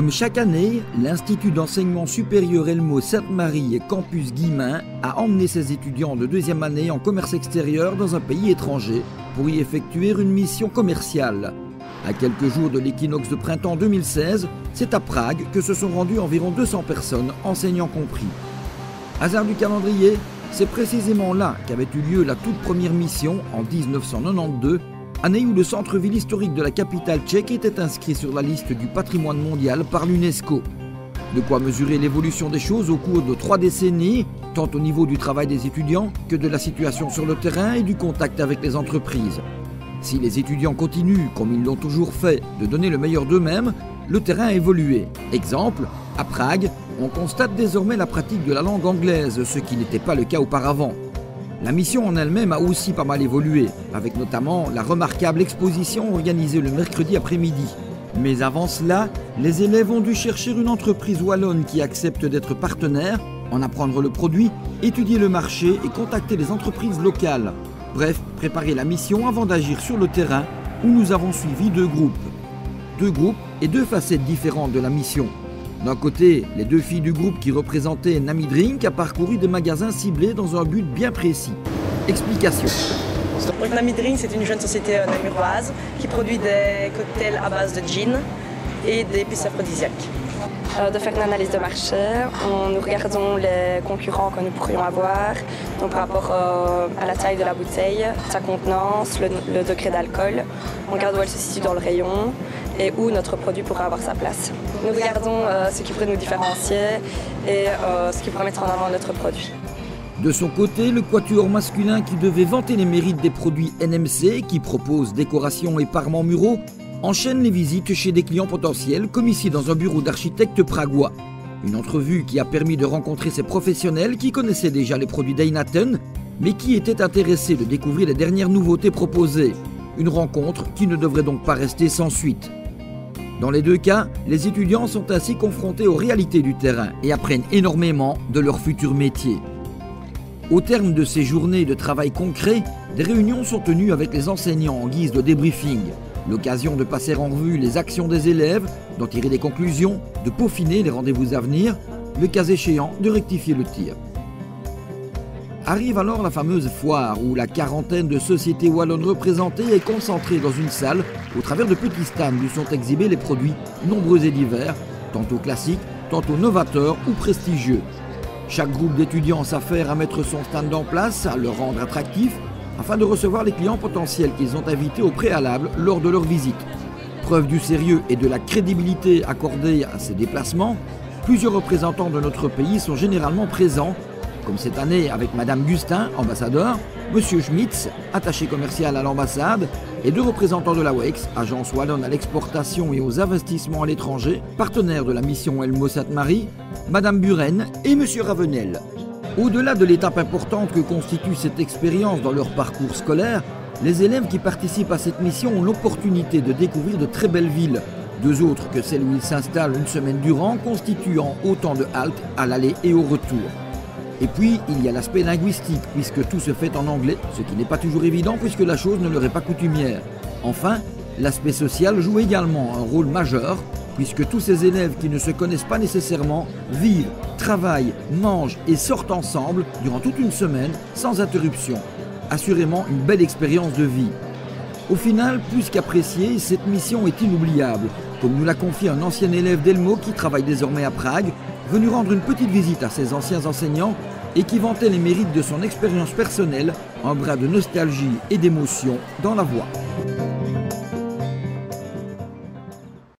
Comme chaque année, l'Institut d'enseignement supérieur Elmo Sainte-Marie et Campus Guillemin a emmené ses étudiants de deuxième année en commerce extérieur dans un pays étranger pour y effectuer une mission commerciale. À quelques jours de l'équinoxe de printemps 2016, c'est à Prague que se sont rendues environ 200 personnes, enseignants compris. Hasard du calendrier, c'est précisément là qu'avait eu lieu la toute première mission en 1992, année où le centre-ville historique de la capitale tchèque était inscrit sur la liste du patrimoine mondial par l'UNESCO. De quoi mesurer l'évolution des choses au cours de 3 décennies, tant au niveau du travail des étudiants que de la situation sur le terrain et du contact avec les entreprises. Si les étudiants continuent, comme ils l'ont toujours fait, de donner le meilleur d'eux-mêmes, le terrain a évolué. Exemple, à Prague, on constate désormais la pratique de la langue anglaise, ce qui n'était pas le cas auparavant. La mission en elle-même a aussi pas mal évolué, avec notamment la remarquable exposition organisée le mercredi après-midi. Mais avant cela, les élèves ont dû chercher une entreprise wallonne qui accepte d'être partenaire, en apprendre le produit, étudier le marché et contacter les entreprises locales. Bref, préparer la mission avant d'agir sur le terrain, où nous avons suivi 2 groupes. 2 groupes et 2 facettes différentes de la mission. D'un côté, les 2 filles du groupe qui représentaient Nami Drink a parcouru des magasins ciblés dans un but bien précis. Explication. Donc Nami Drink, c'est une jeune société namuroise qui produit des cocktails à base de gin et d'épices aphrodisiaques. De faire une analyse de marché, nous regardons les concurrents que nous pourrions avoir, donc par rapport à la taille de la bouteille, sa contenance, le degré d'alcool. On regarde où elle se situe dans le rayon et où notre produit pourrait avoir sa place. Nous regardons ce qui pourrait nous différencier et ce qui pourrait mettre en avant notre produit. De son côté, le quatuor masculin qui devait vanter les mérites des produits NMC, qui propose décoration et parements muraux, enchaîne les visites chez des clients potentiels, comme ici dans un bureau d'architecte pragois. Une entrevue qui a permis de rencontrer ces professionnels qui connaissaient déjà les produits d'Einaten, mais qui étaient intéressés de découvrir les dernières nouveautés proposées. Une rencontre qui ne devrait donc pas rester sans suite. Dans les 2 cas, les étudiants sont ainsi confrontés aux réalités du terrain et apprennent énormément de leur futur métier. Au terme de ces journées de travail concret, des réunions sont tenues avec les enseignants en guise de débriefing. L'occasion de passer en revue les actions des élèves, d'en tirer des conclusions, de peaufiner les rendez-vous à venir, le cas échéant de rectifier le tir. Arrive alors la fameuse foire où la quarantaine de sociétés wallonnes représentées est concentrée dans une salle au travers de petits stands où sont exhibés les produits nombreux et divers, tantôt classiques, tantôt novateurs ou prestigieux. Chaque groupe d'étudiants s'affaire à mettre son stand en place, à le rendre attractif, afin de recevoir les clients potentiels qu'ils ont invités au préalable lors de leur visite. Preuve du sérieux et de la crédibilité accordée à ces déplacements, plusieurs représentants de notre pays sont généralement présents, comme cette année avec Madame Gustin, ambassadeur, Monsieur Schmitz, attaché commercial à l'ambassade, et 2 représentants de la WEX, agence wallonne à l'exportation et aux investissements à l'étranger, partenaire de la mission Elmo Sainte-Marie, Madame Buren et Monsieur Ravenel. Au-delà de l'étape importante que constitue cette expérience dans leur parcours scolaire, les élèves qui participent à cette mission ont l'opportunité de découvrir de très belles villes, 2 autres que celles où ils s'installent une semaine durant, constituant autant de haltes à l'aller et au retour. Et puis, il y a l'aspect linguistique, puisque tout se fait en anglais, ce qui n'est pas toujours évident puisque la chose ne leur est pas coutumière. Enfin, l'aspect social joue également un rôle majeur, puisque tous ces élèves qui ne se connaissent pas nécessairement vivent, travaillent, mangent et sortent ensemble durant toute une semaine sans interruption. Assurément une belle expérience de vie. Au final, plus qu'appréciée, cette mission est inoubliable, comme nous l'a confié un ancien élève d'Elmo qui travaille désormais à Prague, venu rendre une petite visite à ses anciens enseignants et qui vantait les mérites de son expérience personnelle, un brin de nostalgie et d'émotion dans la voix.